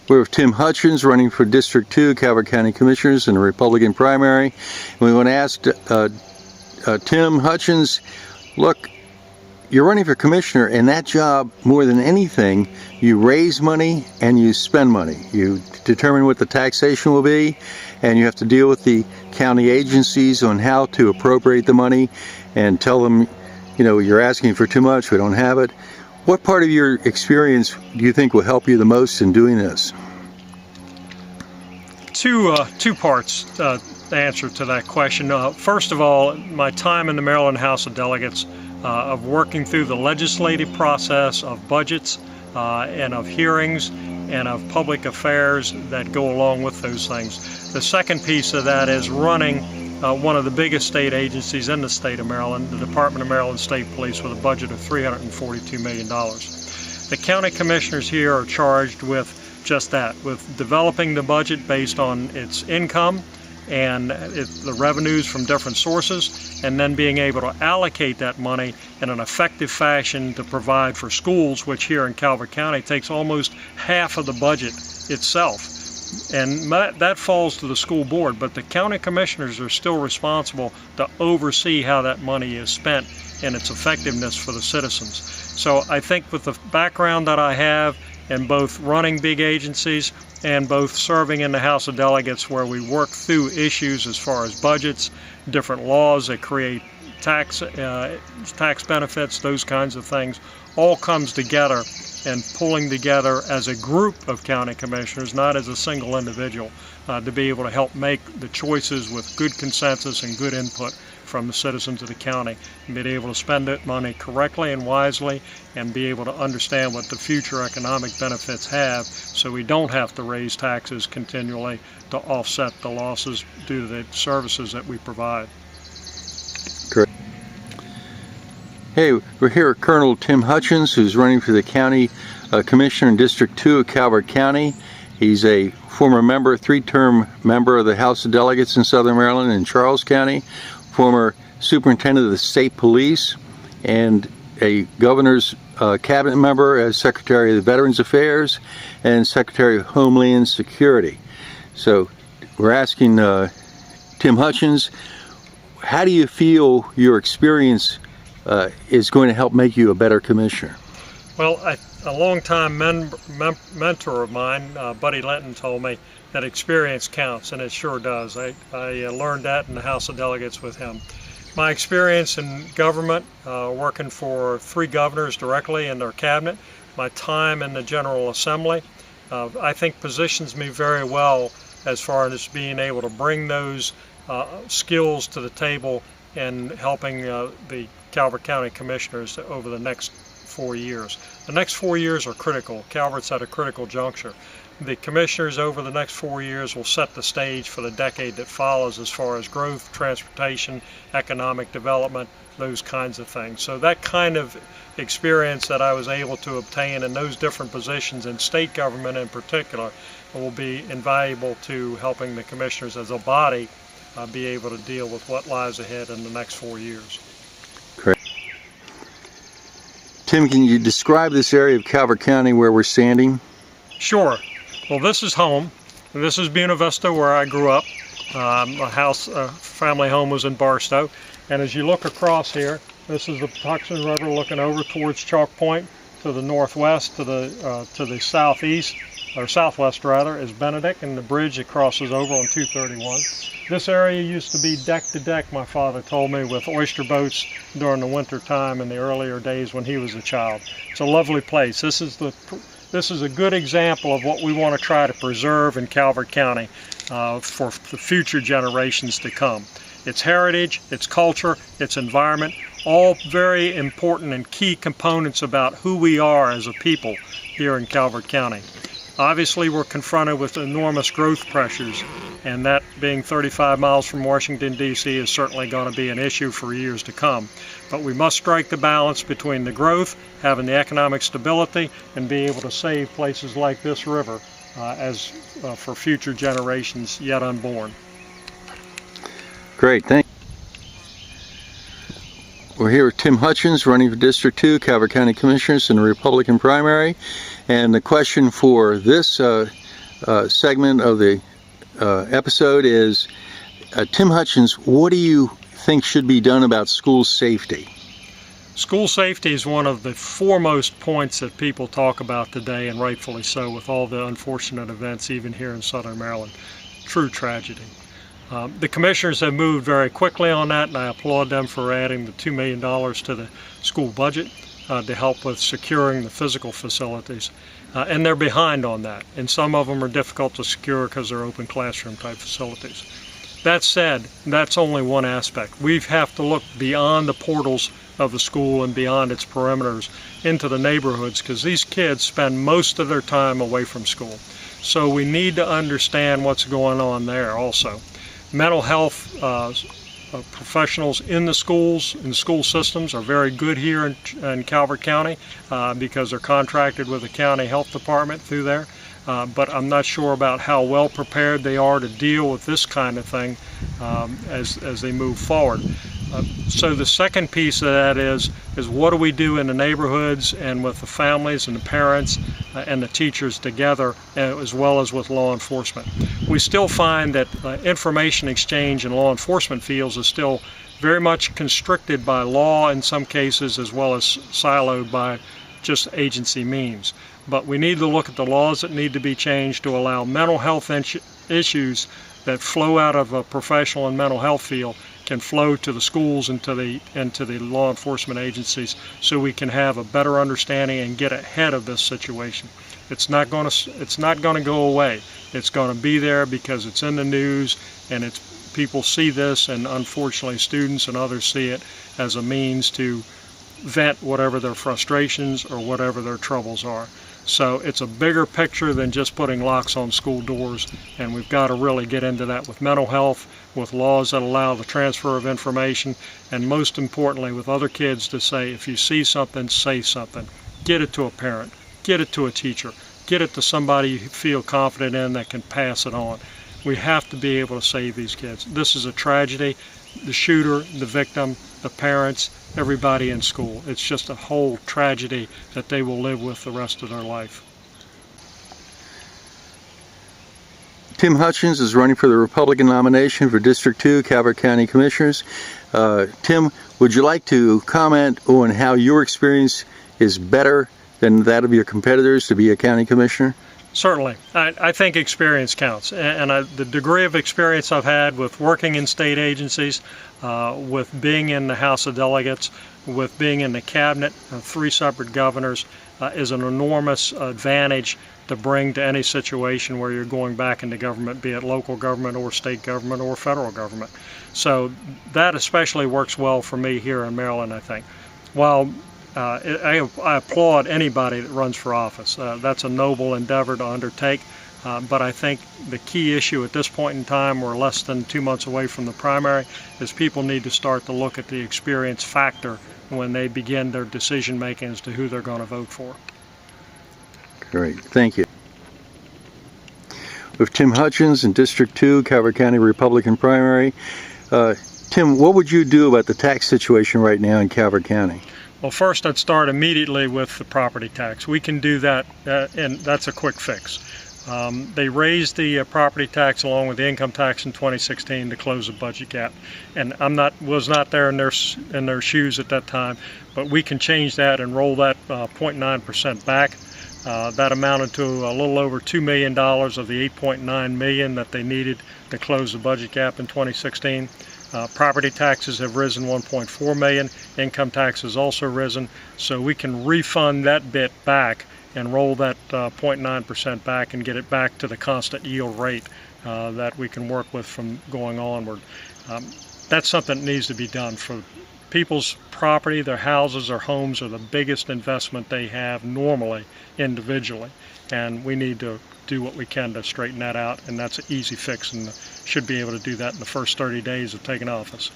We're with Tim Hutchins, running for District 2, Calvert County Commissioners in the Republican primary. And we want to ask Tim Hutchins, look, you're running for commissioner, and that job, more than anything, you raise money and you spend money. You determine what the taxation will be, and you have to deal with the county agencies on how to appropriate the money and tell them, you know, you're asking for too much, we don't have it. What part of your experience do you think will help you the most in doing this? Two parts the answer to that question. First of all, my time in the Maryland House of Delegates of working through the legislative process of budgets and of hearings and of public affairs that go along with those things. The second piece of that is running one of the biggest state agencies in the state of Maryland, the Department of Maryland State Police, with a budget of $342 million. The county commissioners here are charged with just that, with developing the budget based on its income and the revenues from different sources, and then being able to allocate that money in an effective fashion to provide for schools, which here in Calvert County takes almost half of the budget itself. And that falls to the school board, but the county commissioners are still responsible to oversee how that money is spent and its effectiveness for the citizens. So I think with the background that I have in both running big agencies and both serving in the House of Delegates, where we work through issues as far as budgets, different laws that create tax benefits, those kinds of things, all comes together, and pulling together as a group of county commissioners, not as a single individual, to be able to help make the choices with good consensus and good input from the citizens of the county, and be able to spend that money correctly and wisely, and be able to understand what the future economic benefits have, so we don't have to raise taxes continually to offset the losses due to the services that we provide. Great. Hey, we're here with Colonel Tim Hutchins, who's running for the county commissioner in District 2 of Calvert County. He's a former member, three-term member of the House of Delegates in Southern Maryland in Charles County, former superintendent of the state police, and a governor's cabinet member as Secretary of the Veterans Affairs and Secretary of Homeland Security. So we're asking Tim Hutchins, how do you feel your experience is going to help make you a better commissioner? Well, a longtime mentor of mine, Buddy Linton, told me that experience counts, and it sure does. I learned that in the House of Delegates with him. My experience in government, working for 3 governors directly in their cabinet, my time in the General Assembly, I think positions me very well as far as being able to bring those skills to the table and helping the Calvert County Commissioners over the next 4 years. The next 4 years are critical. Calvert's at a critical juncture. The commissioners over the next 4 years will set the stage for the decade that follows as far as growth, transportation, economic development, those kinds of things. So that kind of experience that I was able to obtain in those different positions in state government in particular will be invaluable to helping the commissioners as a body be able to deal with what lies ahead in the next 4 years. Great. Tim, can you describe this area of Calvert County where we're standing? Sure. Well, this is home. This is Buena Vista, where I grew up. My house, family home was in Barstow. And as you look across here, this is the Hutchins River looking over towards Chalk Point. To the northwest, to the southeast, or southwest rather, is Benedict, and the bridge that crosses over on 231. This area used to be deck to deck, my father told me, with oyster boats during the winter time in the earlier days when he was a child. It's a lovely place. This is a good example of what we want to try to preserve in Calvert County for the future generations to come. Its heritage, its culture, its environment, all very important and key components about who we are as a people here in Calvert County. Obviously, we're confronted with enormous growth pressures, and that being 35 miles from Washington, D.C. is certainly going to be an issue for years to come. But we must strike the balance between the growth, having the economic stability, and be able to save places like this river for future generations yet unborn. Great, thank you. We're here with Tim Hutchins, running for District 2, Calvert County Commissioners in the Republican primary. And the question for this segment of the episode is, Tim Hutchins, what do you think should be done about school safety? School safety is one of the foremost points that people talk about today, and rightfully so, with all the unfortunate events even here in Southern Maryland. True tragedy. The commissioners have moved very quickly on that, and I applaud them for adding the $2 million to the school budget to help with securing the physical facilities. And they're behind on that, and some of them are difficult to secure because they're open classroom type facilities. That said, that's only one aspect. We have to look beyond the portals of the school and beyond its perimeters into the neighborhoods, because these kids spend most of their time away from school. So we need to understand what's going on there also. Mental health professionals in the schools and school systems are very good here in Calvert County because they're contracted with the county health department through there. But I'm not sure about how well prepared they are to deal with this kind of thing as they move forward. So the second piece of that is what do we do in the neighborhoods and with the families and the parents and the teachers together, as well as with law enforcement. We still find that information exchange in law enforcement fields is still very much constricted by law in some cases, as well as siloed by just agency means. But we need to look at the laws that need to be changed to allow mental health issues that flow out of a professional and mental health field can flow to the schools and to the law enforcement agencies, so we can have a better understanding and get ahead of this situation. It's not going to go away. It's going to be there because it's in the news, and people see this, and unfortunately students and others see it as a means to vent whatever their frustrations or whatever their troubles are. So it's a bigger picture than just putting locks on school doors, and we've got to really get into that with mental health, with laws that allow the transfer of information, and most importantly with other kids to say, if you see something, say something. Get it to a parent, get it to a teacher, get it to somebody you feel confident in that can pass it on. We have to be able to save these kids. This is a tragedy. The shooter, the victim, the parents, everybody in school. It's just a whole tragedy that they will live with the rest of their life. Tim Hutchins is running for the Republican nomination for District 2, Calvert County Commissioners. Tim, would you like to comment on how your experience is better than that of your competitors to be a county commissioner? Certainly. I think experience counts, and the degree of experience I've had with working in state agencies, with being in the House of Delegates, with being in the cabinet of 3 separate governors is an enormous advantage to bring to any situation where you're going back into government, be it local government or state government or federal government. So that especially works well for me here in Maryland, I think. While I applaud anybody that runs for office. That's a noble endeavor to undertake, but I think the key issue at this point in time, we're less than 2 months away from the primary, is people need to start to look at the experience factor when they begin their decision making as to who they're going to vote for. Great, thank you. With Tim Hutchins in District 2, Calvert County Republican primary. Tim, what would you do about the tax situation right now in Calvert County? Well, first I'd start immediately with the property tax. We can do that, and that's a quick fix. They raised the property tax along with the income tax in 2016 to close the budget gap, and was not there in their shoes at that time, but we can change that and roll that 0.9% back. That amounted to a little over $2 million of the $8.9 million that they needed to close the budget gap in 2016. Property taxes have risen $1.4 million. Income tax has also risen, so we can refund that bit back and roll that 0.9% back and get it back to the constant yield rate that we can work with from going onward. That's something that needs to be done. For people's property, their houses or homes are the biggest investment they have normally individually, and we need to do what we can to straighten that out, and that's an easy fix, and should be able to do that in the first 30 days of taking office.